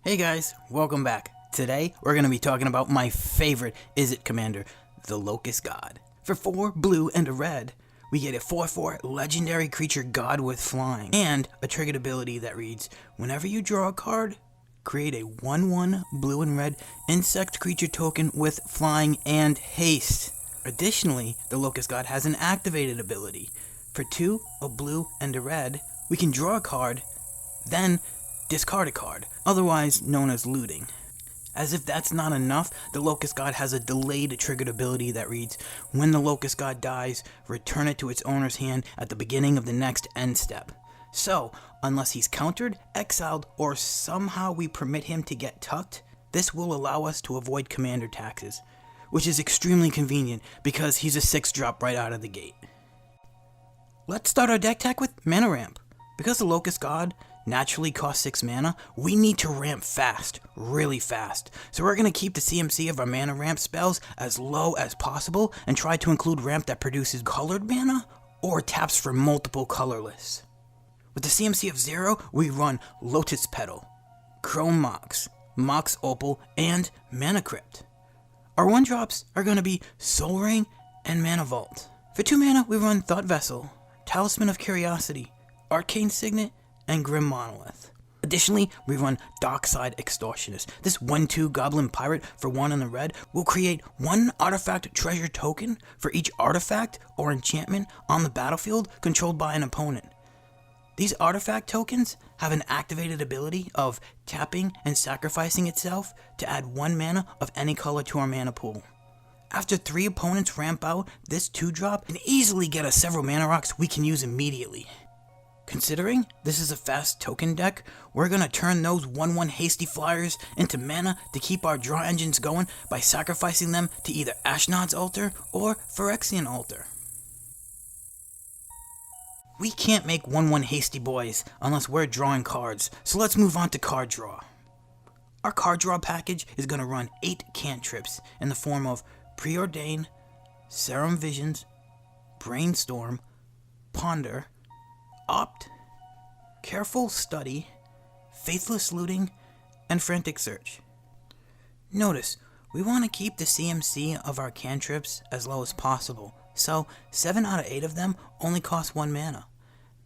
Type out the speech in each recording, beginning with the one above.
Hey guys, welcome back. Today, we're going to be talking about my favorite Izzet commander, the Locust God. For 4 blue and a red, we get a 4/4 legendary creature god with flying, and a triggered ability that reads, whenever you draw a card, create a 1/1 blue and red insect creature token with flying and haste. Additionally, the Locust God has an activated ability. For 2, a blue and a red, we can draw a card, then discard a card, otherwise known as looting. As if that's not enough, the Locust God has a delayed triggered ability that reads, when the Locust God dies, return it to its owner's hand at the beginning of the next end step. So, unless he's countered, exiled, or somehow we permit him to get tucked, this will allow us to avoid commander taxes, which is extremely convenient because he's a 6-drop right out of the gate. Let's start our deck tech with mana ramp. Because the Locust God naturally costs 6 mana, we need to ramp fast, really fast. So we're going to keep the CMC of our mana ramp spells as low as possible and try to include ramp that produces colored mana or taps for multiple colorless. With the CMC of 0, we run Lotus Petal, Chrome Mox, Mox Opal, and Mana Crypt. Our 1-drops are going to be Soul Ring and Mana Vault. For 2 mana, we run Thought Vessel, Talisman of Curiosity, Arcane Signet, and Grim Monolith. Additionally, we run Darkside Extortionist. This 1/2 Goblin Pirate for 1 in the red will create 1 artifact treasure token for each artifact or enchantment on the battlefield controlled by an opponent. These artifact tokens have an activated ability of tapping and sacrificing itself to add 1 mana of any color to our mana pool. After 3 opponents ramp out this 2-drop and easily get us several mana rocks we can use immediately. Considering this is a fast token deck, we're going to turn those 1/1 hasty flyers into mana to keep our draw engines going by sacrificing them to either Ashnod's Altar or Phyrexian Altar. We can't make 1/1 hasty boys unless we're drawing cards, so let's move on to card draw. Our card draw package is going to run 8 cantrips in the form of Preordain, Serum Visions, Brainstorm, Ponder, Opt, Careful Study, Faithless Looting, and Frantic Search. Notice, we want to keep the CMC of our cantrips as low as possible, so 7 out of 8 of them only cost 1 mana.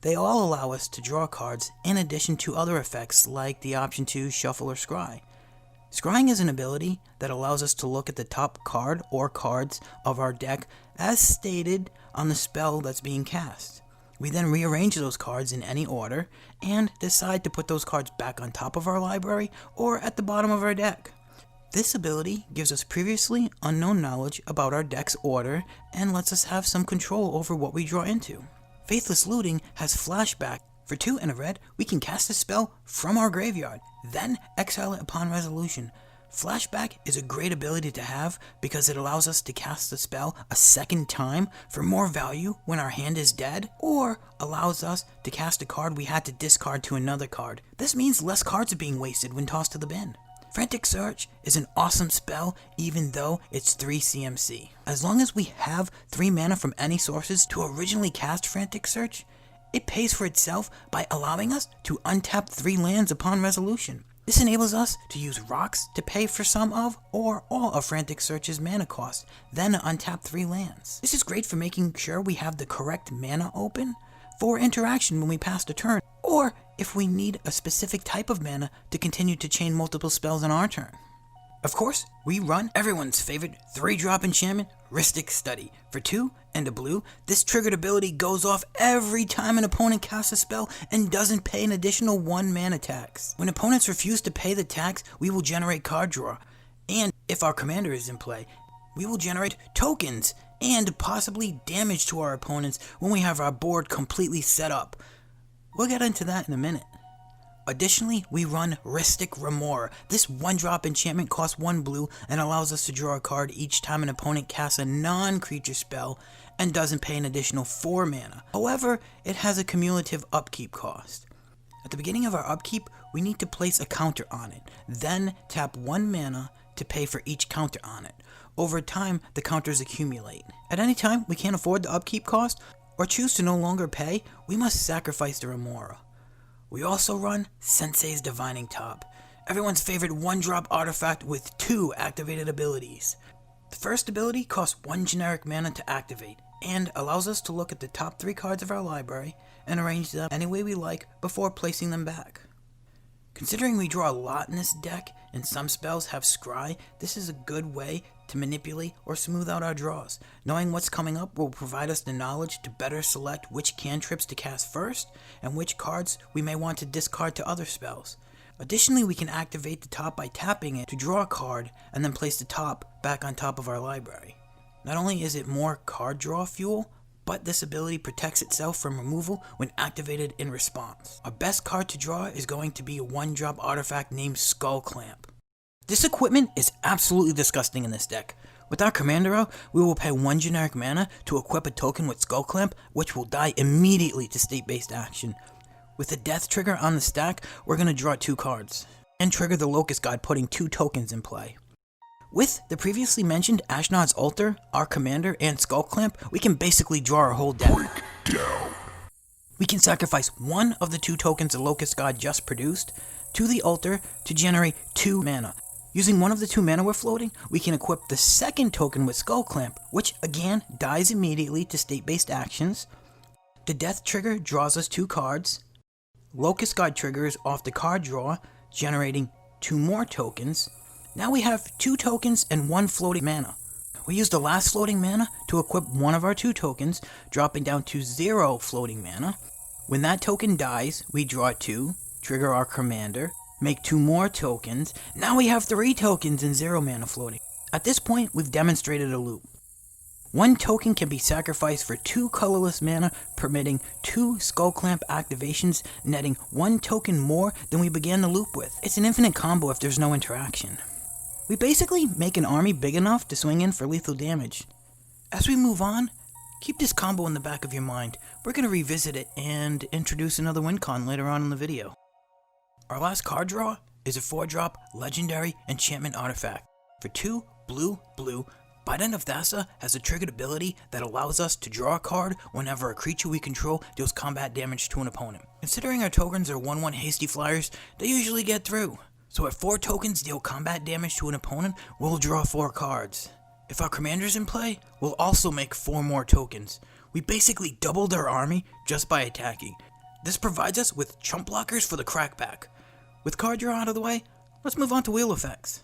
They all allow us to draw cards in addition to other effects like the option to shuffle or scry. Scrying is an ability that allows us to look at the top card or cards of our deck as stated on the spell that's being cast. We then rearrange those cards in any order and decide to put those cards back on top of our library or at the bottom of our deck. This ability gives us previously unknown knowledge about our deck's order and lets us have some control over what we draw into. Faithless Looting has Flashback. For 2 and a red, we can cast a spell from our graveyard, then exile it upon resolution. Flashback is a great ability to have because it allows us to cast the spell a second time for more value when our hand is dead, or allows us to cast a card we had to discard to another card. This means less cards are being wasted when tossed to the bin. Frantic Search is an awesome spell even though it's 3 CMC. As long as we have 3 mana from any sources to originally cast Frantic Search, it pays for itself by allowing us to untap 3 lands upon resolution. This enables us to use rocks to pay for some of or all of Frantic Search's mana cost, then untap 3 lands. This is great for making sure we have the correct mana open for interaction when we pass a turn, or if we need a specific type of mana to continue to chain multiple spells on our turn. Of course, we run everyone's favorite 3-drop enchantment, Rhystic Study. For 2 and a blue, this triggered ability goes off every time an opponent casts a spell and doesn't pay an additional 1 mana tax. When opponents refuse to pay the tax, we will generate card draw. And if our commander is in play, we will generate tokens and possibly damage to our opponents when we have our board completely set up. We'll get into that in a minute. Additionally, we run Rhystic Remora. This 1-drop enchantment costs 1 blue and allows us to draw a card each time an opponent casts a non-creature spell and doesn't pay an additional 4 mana. However, it has a cumulative upkeep cost. At the beginning of our upkeep, we need to place a counter on it, then tap 1 mana to pay for each counter on it. Over time, the counters accumulate. At any time we can't afford the upkeep cost or choose to no longer pay, we must sacrifice the Remora. We also run Sensei's Divining Top. everyone's favorite one-drop artifact with 2 activated abilities. The first ability costs 1 generic mana to activate, and allows us to look at the top 3 cards of our library and arrange them any way we like before placing them back. Considering we draw a lot in this deck, and some spells have scry, this is a good way to manipulate or smooth out our draws. Knowing what's coming up will provide us the knowledge to better select which cantrips to cast first, and which cards we may want to discard to other spells. Additionally, we can activate the top by tapping it to draw a card, and then place the top back on top of our library. Not only is it more card draw fuel, but this ability protects itself from removal when activated in response. Our best card to draw is going to be a 1-drop artifact named Skull Clamp. This equipment is absolutely disgusting in this deck. With our Commander out, we will pay 1 generic mana to equip a token with Skull Clamp, which will die immediately to state-based action. With the death trigger on the stack, we're going to draw 2 cards, and trigger the Locust God, putting 2 tokens in play. With the previously mentioned Ashnod's Altar, our Commander, and Skull Clamp, we can basically draw our whole deck. We can sacrifice 1 of the 2 tokens the Locust God just produced to the altar to generate 2 mana. Using 1 of the 2 mana we're floating, we can equip the second token with Skull Clamp, which again dies immediately to state-based actions. The death trigger draws us 2 cards. Locust God triggers off the card draw, generating 2 more tokens. Now we have 2 tokens and 1 floating mana. We use the last floating mana to equip 1 of our 2 tokens, dropping down to 0 floating mana. When that token dies, we draw 2, trigger our Commander, make 2 more tokens. Now we have 3 tokens and 0 mana floating. At this point, we've demonstrated a loop. 1 token can be sacrificed for 2 colorless mana, permitting 2 Skull Clamp activations, netting 1 token more than we began the loop with. It's an infinite combo if there's no interaction. We basically make an army big enough to swing in for lethal damage. As we move on, keep this combo in the back of your mind. We're going to revisit it and introduce another win con later on in the video. Our last card draw is a 4-drop legendary enchantment artifact. For 2 blue, Bident of Thassa has a triggered ability that allows us to draw a card whenever a creature we control deals combat damage to an opponent. Considering our tokens are 1/1 hasty flyers, they usually get through. So if 4 tokens deal combat damage to an opponent, we'll draw 4 cards. If our Commander's in play, we'll also make 4 more tokens. We basically doubled our army just by attacking. This provides us with chump blockers for the crackback. With card draw out of the way, let's move on to wheel effects.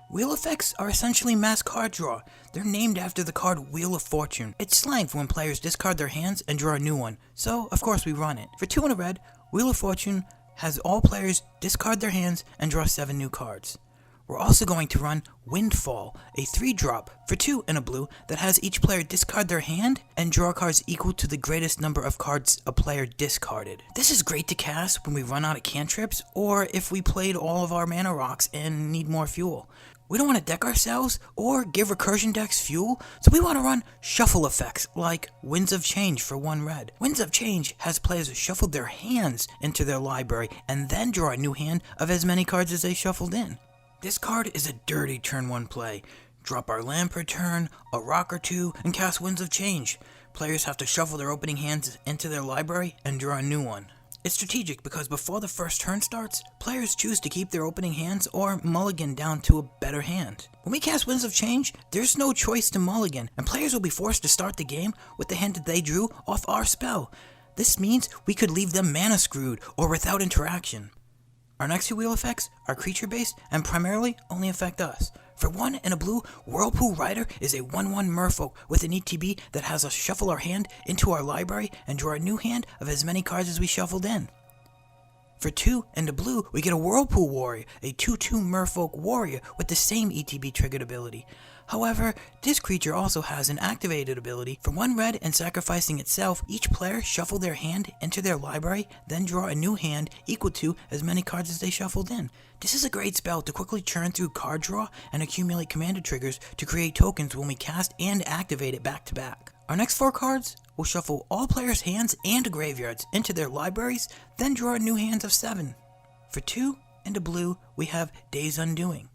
Wheel effects are essentially mass card draw. They're named after the card Wheel of Fortune. It's slang for when players discard their hands and draw a new one, so of course we run it. For 2 and a red, Wheel of Fortune has all players discard their hands and draw 7 new cards. We're also going to run Windfall, a 3-drop for 2 and a blue that has each player discard their hand and draw cards equal to the greatest number of cards a player discarded. This is great to cast when we run out of cantrips or if we played all of our mana rocks and need more fuel. We don't want to deck ourselves or give recursion decks fuel, so we want to run shuffle effects like Winds of Change for 1 red. Winds of Change has players shuffle their hands into their library and then draw a new hand of as many cards as they shuffled in. This card is a dirty turn 1 play. Drop our land per turn, a rock or 2, and cast Winds of Change. Players have to shuffle their opening hands into their library and draw a new one. It's strategic because before the first turn starts, players choose to keep their opening hands or mulligan down to a better hand. When we cast Winds of Change, there's no choice to mulligan, and players will be forced to start the game with the hand that they drew off our spell. This means we could leave them mana screwed or without interaction. Our next 2 wheel effects are creature-based and primarily only affect us. For 1 and a blue, Whirlpool Rider is a 1/1 merfolk with an ETB that has us shuffle our hand into our library and draw a new hand of as many cards as we shuffled in. For 2 and a blue, we get a Whirlpool Warrior, a 2/2 merfolk warrior with the same ETB triggered ability. However, this creature also has an activated ability. For 1 red and sacrificing itself, each player shuffle their hand into their library, then draw a new hand equal to as many cards as they shuffled in. This is a great spell to quickly churn through card draw and accumulate commander triggers to create tokens when we cast and activate it back to back. Our next 4 cards will shuffle all players' hands and graveyards into their libraries, then draw new hands of 7. For 2 and a blue, we have Day's Undoing.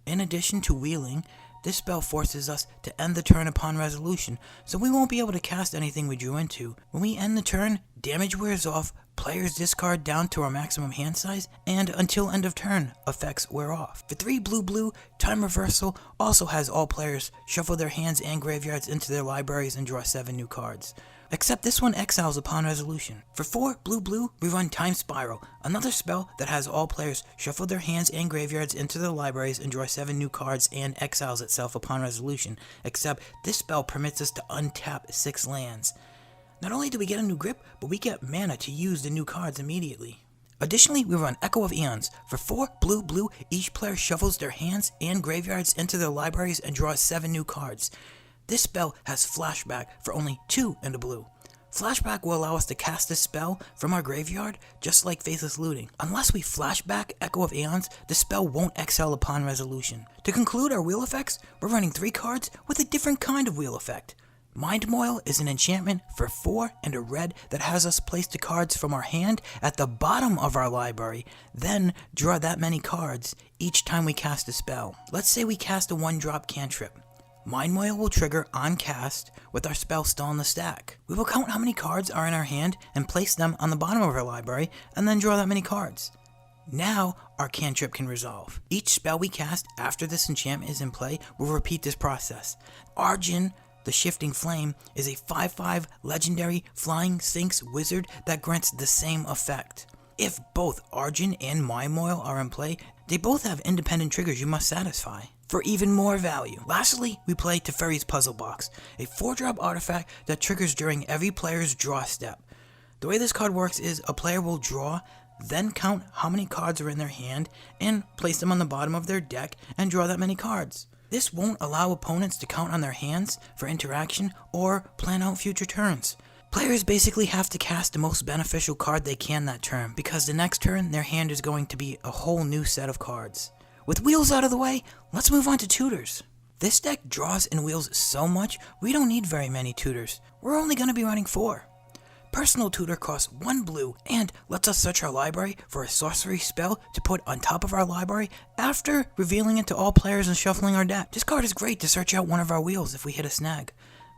In addition to wheeling, This spell forces us to end the turn upon resolution, so we won't be able to cast anything we drew into. When we end the turn, damage wears off, players discard down to our maximum hand size, and until end of turn, effects wear off. For 3 blue, Time Reversal also has all players shuffle their hands and graveyards into their libraries and draw 7 new cards. Except this one exiles upon resolution. For 4 blue, we run Time Spiral, another spell that has all players shuffle their hands and graveyards into their libraries and draw 7 new cards and exiles itself upon resolution. Except this spell permits us to untap 6 lands. Not only do we get a new grip, but we get mana to use the new cards immediately. Additionally, we run Echo of Aeons. For 4 blue, each player shuffles their hands and graveyards into their libraries and draws 7 new cards. This spell has Flashback for only 2 and a blue. Flashback will allow us to cast this spell from our graveyard, just like Faithless Looting. Unless we flashback Echo of Aeons, the spell won't exile upon resolution. To conclude our wheel effects, we're running 3 cards with a different kind of wheel effect. Mind Moil is an enchantment for 4 and a red that has us place the cards from our hand at the bottom of our library, then draw that many cards each time we cast a spell. Let's say we cast a 1-drop cantrip. Mind Moil will trigger on cast with our spell still in the stack. We will count how many cards are in our hand and place them on the bottom of our library and then draw that many cards. Now our cantrip can resolve. Each spell we cast after this enchantment is in play will repeat this process. Arjun, the Shifting Flame, is a 5/5 legendary flying Sphinx wizard that grants the same effect. If both Arjun and Mind Moil are in play, they both have independent triggers you must satisfy for even more value. Lastly, we play Teferi's Puzzle Box, a 4-drop artifact that triggers during every player's draw step. The way this card works is a player will draw, then count how many cards are in their hand and place them on the bottom of their deck and draw that many cards. This won't allow opponents to count on their hands for interaction or plan out future turns. Players basically have to cast the most beneficial card they can that turn, because the next turn their hand is going to be a whole new set of cards. With wheels out of the way, let's move on to tutors. This deck draws and wheels so much, we don't need very many tutors. We're only going to be running 4. Personal Tutor costs 1 blue and lets us search our library for a sorcery spell to put on top of our library after revealing it to all players and shuffling our deck. This card is great to search out one of our wheels if we hit a snag.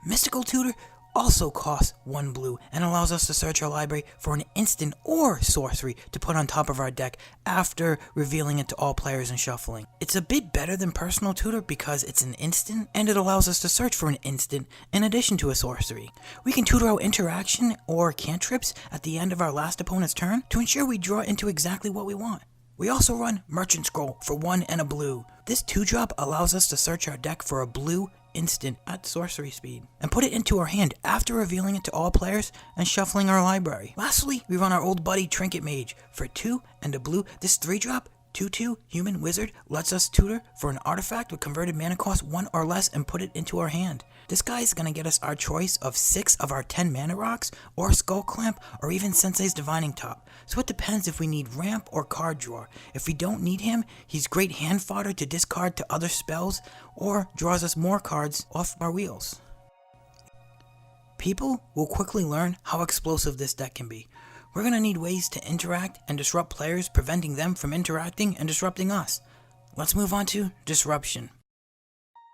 Mystical Tutor also costs 1 blue and allows us to search our library for an instant or sorcery to put on top of our deck after revealing it to all players and shuffling. It's a bit better than Personal Tutor because it's an instant and it allows us to search for an instant in addition to a sorcery. We can tutor out interaction or cantrips at the end of our last opponent's turn to ensure we draw into exactly what we want. We also run Merchant Scroll for 1 and a blue. This 2-drop allows us to search our deck for a blue instant at sorcery speed and put it into our hand after revealing it to all players and shuffling our library. Lastly, we run our old buddy Trinket Mage for 2 and a blue. This 3-drop 2/2 human wizard lets us tutor for an artifact with converted mana cost 1 or less and put it into our hand. This guy is going to get us our choice of 6 of our 10 mana rocks, or Skull Clamp, or even Sensei's Divining Top. So it depends if we need ramp or card draw. If we don't need him, he's great hand fodder to discard to other spells, or draws us more cards off our wheels. People will quickly learn how explosive this deck can be. We're going to need ways to interact and disrupt players, preventing them from interacting and disrupting us. Let's move on to Disruption.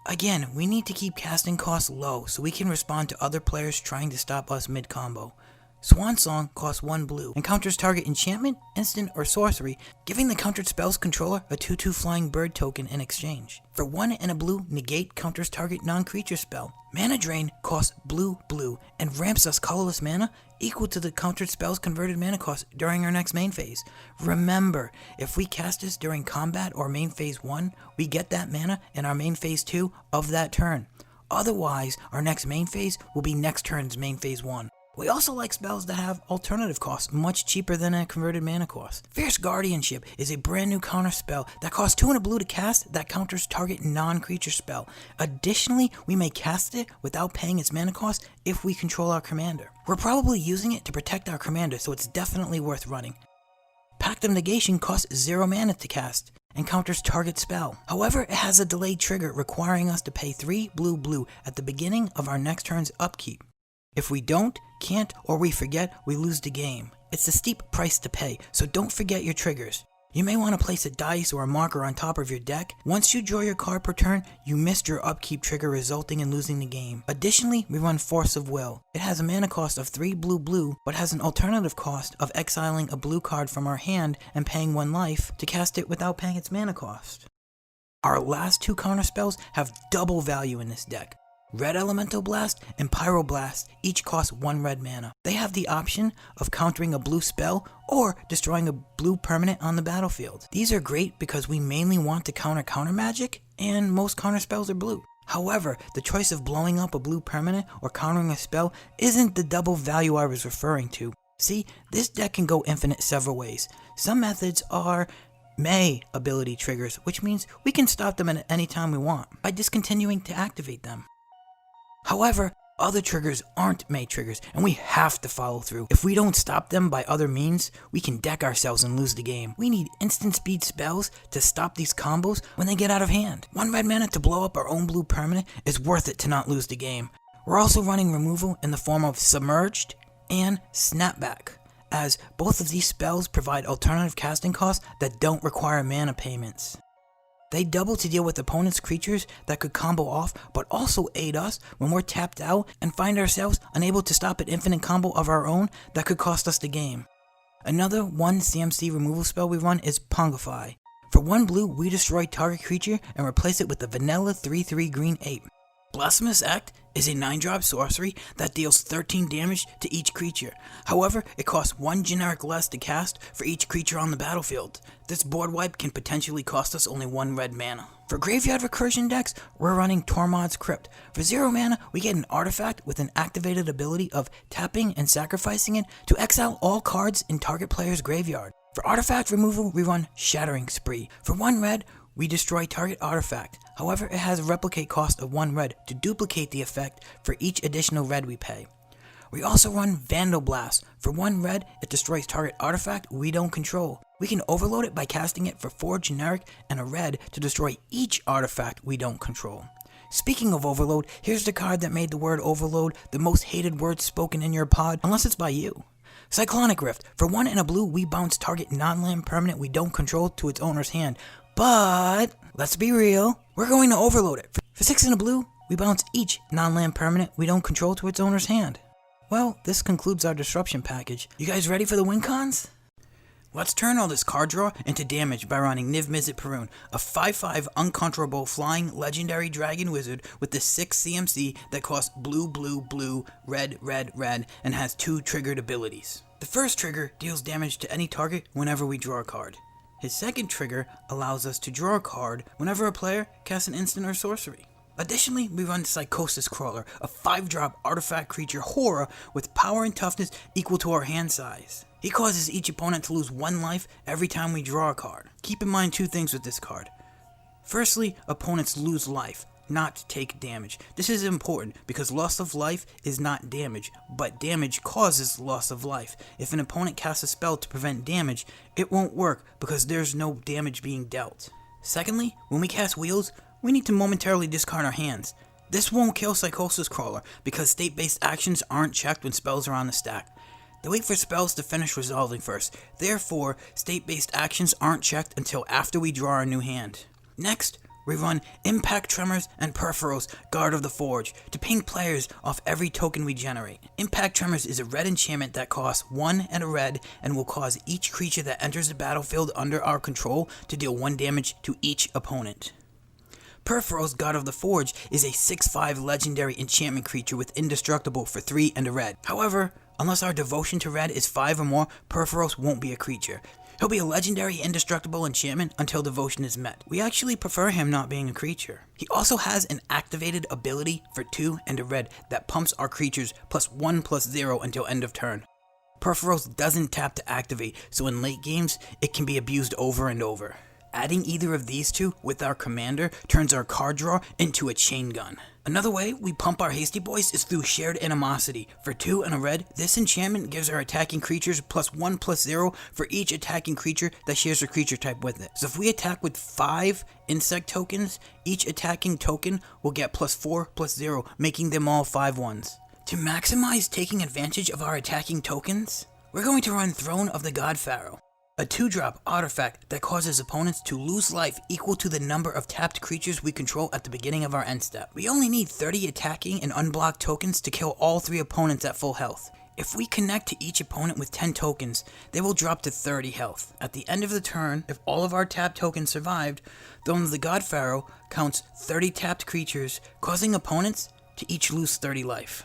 Again, we need to keep casting costs low so we can respond to other players trying to stop us mid-combo. Swan Song costs 1 blue and counters target enchantment, instant, or sorcery, giving the countered spell's controller a 2/2 flying bird token in exchange. For 1 and a blue, negate counters target non-creature spell. Mana Drain costs blue and ramps us colorless mana equal to the countered spell's converted mana cost during our next main phase. Remember, if we cast this during combat or main phase 1, we get that mana in our main phase 2 of that turn. Otherwise, our next main phase will be next turn's main phase 1. We also like spells that have alternative costs much cheaper than a converted mana cost. Fierce Guardianship is a brand new counter spell that costs 2 and a blue to cast that counters target non-creature spell. Additionally, we may cast it without paying its mana cost if we control our commander. We're probably using it to protect our commander, so it's definitely worth running. Pact of Negation costs 0 mana to cast and counters target spell. However, it has a delayed trigger requiring us to pay 3 blue at the beginning of our next turn's upkeep. If we don't, can't, or we forget, we lose the game. It's a steep price to pay, so don't forget your triggers. You may want to place a dice or a marker on top of your deck. Once you draw your card per turn, you missed your upkeep trigger, resulting in losing the game. Additionally, we run Force of Will. It has a mana cost of 3 blue, but has an alternative cost of exiling a blue card from our hand and paying 1 life to cast it without paying its mana cost. Our last 2 counter spells have double value in this deck. Red Elemental Blast and Pyroblast each cost 1 red mana. They have the option of countering a blue spell or destroying a blue permanent on the battlefield. These are great because we mainly want to counter magic, and most counter spells are blue. However, the choice of blowing up a blue permanent or countering a spell isn't the double value I was referring to. See, this deck can go infinite several ways. Some methods are May ability triggers, which means we can stop them at any time we want by discontinuing to activate them. However, other triggers aren't May triggers, and we have to follow through. If we don't stop them by other means, we can deck ourselves and lose the game. We need instant speed spells to stop these combos when they get out of hand. 1 red mana to blow up our own blue permanent is worth it to not lose the game. We're also running removal in the form of Submerged and Snapback, as both of these spells provide alternative casting costs that don't require mana payments. They double to deal with opponents' creatures that could combo off, but also aid us when we're tapped out and find ourselves unable to stop an infinite combo of our own that could cost us the game. Another 1 CMC removal spell we run is Pongify. For 1 blue, we destroy target creature and replace it with a vanilla 3/3 green ape. Blasphemous Act is a 9-drop sorcery that deals 13 damage to each creature. However, it costs 1 generic less to cast for each creature on the battlefield. This board wipe can potentially cost us only 1 red mana. For graveyard recursion decks, we're running Tormod's Crypt. For 0 mana, we get an artifact with an activated ability of tapping and sacrificing it to exile all cards in target player's graveyard. For artifact removal, we run Shattering Spree. For 1 red, we destroy target artifact. However, it has a replicate cost of 1 red to duplicate the effect for each additional red we pay. We also run Vandal Blast. For 1 red, it destroys target artifact we don't control. We can overload it by casting it for 4 generic and a red to destroy each artifact we don't control. Speaking of overload, here's the card that made the word overload the most hated word spoken in your pod, unless it's by you. Cyclonic Rift. For 1 and a blue, we bounce target non-land permanent we don't control to its owner's hand. But, let's be real, we're going to overload it. For 6 and a blue, we bounce each non-land permanent we don't control to its owner's hand. Well, this concludes our disruption package. You guys ready for the win cons? Let's turn all this card draw into damage by running Niv Mizzet Perun, a 5/5 uncontrollable flying legendary dragon wizard with the 6 CMC that costs blue, red, and has 2 triggered abilities. The first trigger deals damage to any target whenever we draw a card. His second trigger allows us to draw a card whenever a player casts an instant or sorcery. Additionally, we run Psychosis Crawler, a 5-drop artifact creature horror with power and toughness equal to our hand size. He causes each opponent to lose 1 life every time we draw a card. Keep in mind 2 things with this card. Firstly, opponents lose life, not take damage. This is important because loss of life is not damage, but damage causes loss of life. If an opponent casts a spell to prevent damage, it won't work because there's no damage being dealt. Secondly, when we cast Wheels, we need to momentarily discard our hands. This won't kill Psychosis Crawler because state-based actions aren't checked when spells are on the stack. They wait for spells to finish resolving first. Therefore, state-based actions aren't checked until after we draw our new hand. Next, we run Impact Tremors and Perforos, Guard of the Forge, to ping players off every token we generate. Impact Tremors is a red enchantment that costs 1 and a red and will cause each creature that enters the battlefield under our control to deal 1 damage to each opponent. Perforos, God of the Forge, is a 6/5 legendary enchantment creature with Indestructible for 3 and a red. However, unless our devotion to red is 5 or more, Perforos won't be a creature. He'll be a legendary indestructible enchantment until devotion is met. We actually prefer him not being a creature. He also has an activated ability for 2 and a red that pumps our creatures +1/+0 until end of turn. Perforos doesn't tap to activate, so in late games, it can be abused over and over. Adding either of these 2 with our commander turns our card draw into a chain gun. Another way we pump our Hasty Boys is through Shared Animosity. For 2 and a red, this enchantment gives our attacking creatures +1/+0 for each attacking creature that shares a creature type with it. So if we attack with 5 insect tokens, each attacking token will get +4/+0, making them all 5/1s. To maximize taking advantage of our attacking tokens, we're going to run Throne of the God Pharaoh. A 2-drop artifact that causes opponents to lose life equal to the number of tapped creatures we control at the beginning of our end step. We only need 30 attacking and unblocked tokens to kill all 3 opponents at full health. If we connect to each opponent with 10 tokens, they will drop to 30 health. At the end of the turn, if all of our tapped tokens survived, then the God Pharaoh counts 30 tapped creatures, causing opponents to each lose 30 life.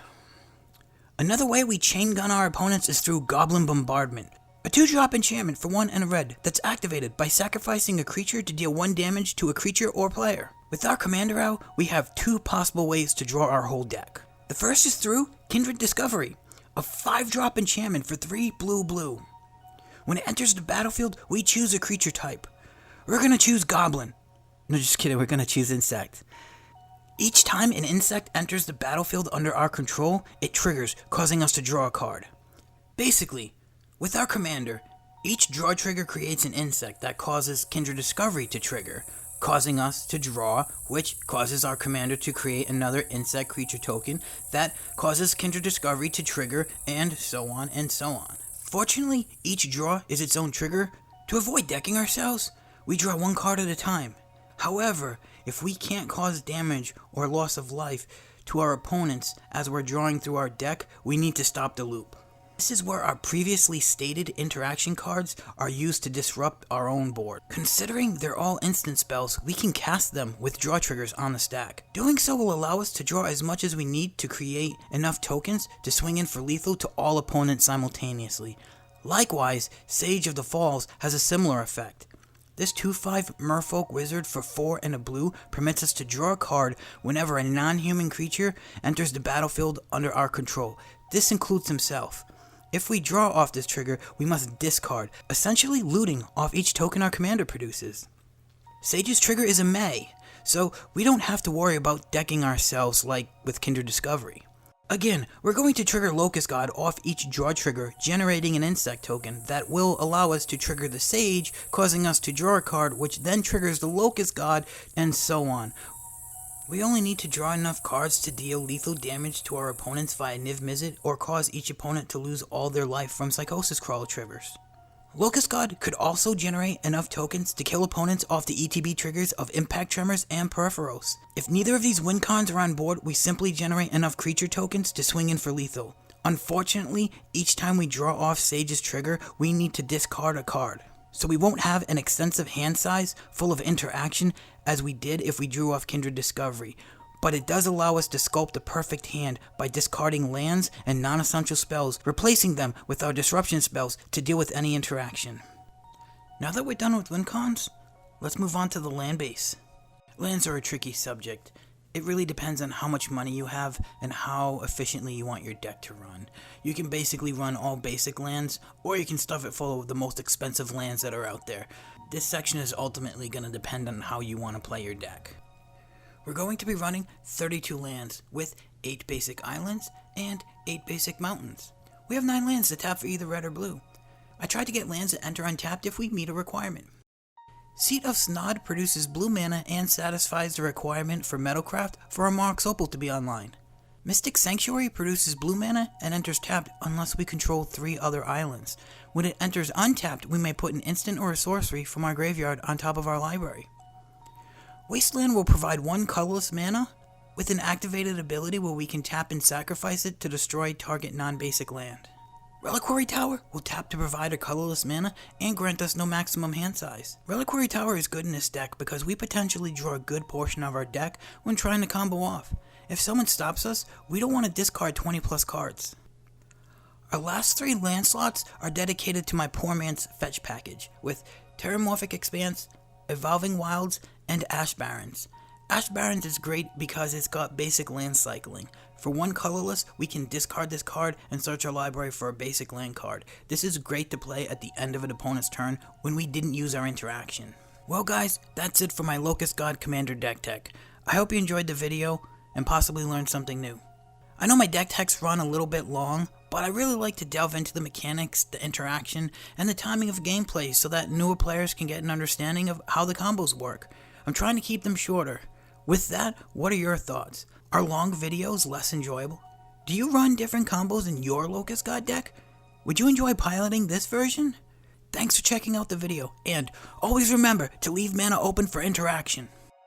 Another way we chain gun our opponents is through Goblin Bombardment. A 2-drop enchantment for 1 and a red that's activated by sacrificing a creature to deal 1 damage to a creature or player. With our commander out, we have 2 possible ways to draw our whole deck. The first is through Kindred Discovery, a 5-drop enchantment for 3 blue. When it enters the battlefield, we choose a creature type. We're gonna choose Goblin. No, just kidding, we're gonna choose Insect. Each time an insect enters the battlefield under our control, it triggers, causing us to draw a card. Basically, with our commander, each draw trigger creates an insect that causes Kindred Discovery to trigger, causing us to draw, which causes our commander to create another insect creature token that causes Kindred Discovery to trigger, and so on and so on. Fortunately, each draw is its own trigger. To avoid decking ourselves, we draw 1 card at a time. However, if we can't cause damage or loss of life to our opponents as we're drawing through our deck, we need to stop the loop. This is where our previously stated interaction cards are used to disrupt our own board. Considering they're all instant spells, we can cast them with draw triggers on the stack. Doing so will allow us to draw as much as we need to create enough tokens to swing in for lethal to all opponents simultaneously. Likewise, Sage of the Falls has a similar effect. This 2/5 Merfolk Wizard for 4 and a blue permits us to draw a card whenever a non-human creature enters the battlefield under our control. This includes himself. If we draw off this trigger, we must discard, essentially looting off each token our commander produces. Sage's trigger is a May, so we don't have to worry about decking ourselves like with Kindred Discovery. Again, we're going to trigger Locust God off each draw trigger, generating an insect token that will allow us to trigger the Sage, causing us to draw a card which then triggers the Locust God, and so on. We only need to draw enough cards to deal lethal damage to our opponents via Niv Mizzet or cause each opponent to lose all their life from Psychosis Crawler triggers. Locust God could also generate enough tokens to kill opponents off the ETB triggers of Impact Tremors and Peripheros. If neither of these win cons are on board, we simply generate enough creature tokens to swing in for lethal. Unfortunately, each time we draw off Sage's trigger, we need to discard a card. So we won't have an extensive hand size full of interaction as we did if we drew off Kindred Discovery, but it does allow us to sculpt the perfect hand by discarding lands and non-essential spells, replacing them with our disruption spells to deal with any interaction. Now that we're done with win cons, let's move on to the land base. Lands are a tricky subject. It really depends on how much money you have and how efficiently you want your deck to run. You can basically run all basic lands, or you can stuff it full of the most expensive lands that are out there. This section is ultimately going to depend on how you want to play your deck. We're going to be running 32 lands with 8 basic islands and 8 basic mountains. We have 9 lands to tap for either red or blue. I tried to get lands that enter untapped if we meet a requirement. Seat of Snod produces blue mana and satisfies the requirement for Metalcraft for a Mox Opal to be online. Mystic Sanctuary produces blue mana and enters tapped unless we control 3 other islands. When it enters untapped, we may put an instant or a sorcery from our graveyard on top of our library. Wasteland will provide 1 colorless mana with an activated ability where we can tap and sacrifice it to destroy target non-basic land. Reliquary Tower will tap to provide a colorless mana and grant us no maximum hand size. Reliquary Tower is good in this deck because we potentially draw a good portion of our deck when trying to combo off. If someone stops us, we don't want to discard 20 plus cards. Our last 3 land slots are dedicated to my poor man's fetch package with Terramorphic Expanse, Evolving Wilds, and Ash Barrens. Ash Barrens is great because it's got basic land cycling. For 1 colorless, we can discard this card and search our library for a basic land card. This is great to play at the end of an opponent's turn when we didn't use our interaction. Well guys, that's it for my Locust God Commander deck tech. I hope you enjoyed the video and possibly learned something new. I know my deck techs run a little bit long, but I really like to delve into the mechanics, the interaction, and the timing of gameplay so that newer players can get an understanding of how the combos work. I'm trying to keep them shorter. With that, what are your thoughts? Are long videos less enjoyable? Do you run different combos in your Locust God deck? Would you enjoy piloting this version? Thanks for checking out the video, and always remember to leave mana open for interaction.